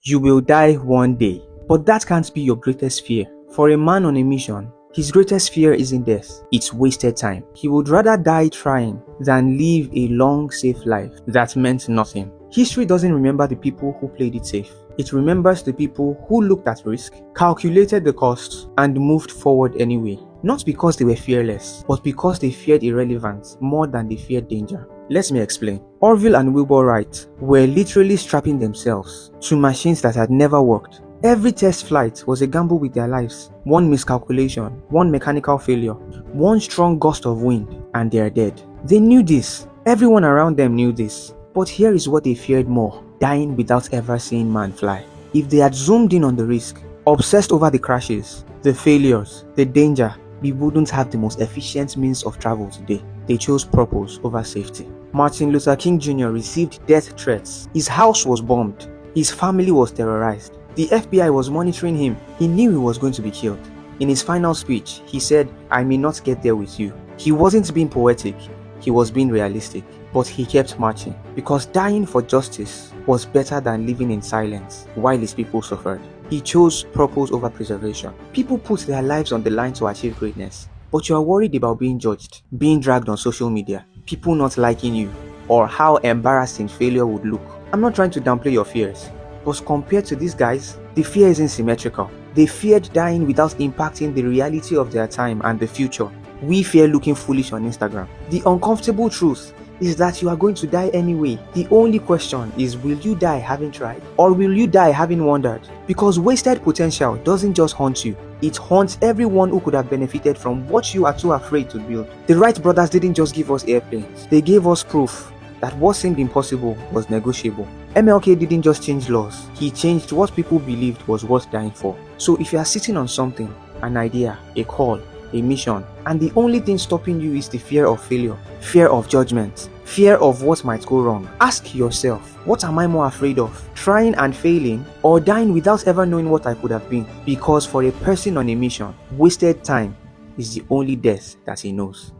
You will die one day. But that can't be your greatest fear. For a man on a mission, his greatest fear isn't death, it's wasted time. He would rather die trying than live a long, safe life that meant nothing. History doesn't remember the people who played it safe. It remembers the people who looked at risk, calculated the costs, and moved forward anyway. Not because they were fearless, but because they feared irrelevance more than they feared danger. Let me explain. Orville and Wilbur Wright were literally strapping themselves to machines that had never worked. Every test flight was a gamble with their lives. One miscalculation, one mechanical failure, one strong gust of wind, and they are dead. They knew this. Everyone around them knew this. But here is what they feared more: dying without ever seeing man fly. If they had zoomed in on the risk, obsessed over the crashes, the failures, the danger, we wouldn't have the most efficient means of travel today. They chose purpose over safety. Martin Luther King Jr. received death threats. His house was bombed. His family was terrorized. The FBI was monitoring him. He knew he was going to be killed. In his final speech, he said, "I may not get there with you." He wasn't being poetic, he was being realistic. But he kept marching, because dying for justice was better than living in silence while his people suffered. He chose purpose over preservation. People put their lives on the line to achieve greatness, but you are worried about being judged, being dragged on social media, people not liking you, or how embarrassing failure would look. I'm not trying to downplay your fears, but compared to these guys, the fear isn't symmetrical. They feared dying without impacting the reality of their time and the future. We fear looking foolish on Instagram. The uncomfortable truth is that you are going to die anyway. The only question is, will you die having tried? Or will you die having wondered? Because wasted potential doesn't just haunt you, it haunts everyone who could have benefited from what you are too afraid to build. The Wright brothers didn't just give us airplanes, they gave us proof that what seemed impossible was negotiable. MLK didn't just change laws, he changed what people believed was worth dying for. So if you are sitting on something, an idea, a call, a mission, and the only thing stopping you is the fear of failure, fear of judgment, fear of what might go wrong, ask yourself, what am I more afraid of? Trying and failing, or dying without ever knowing what I could have been? Because for a person on a mission, wasted time is the only death that he knows.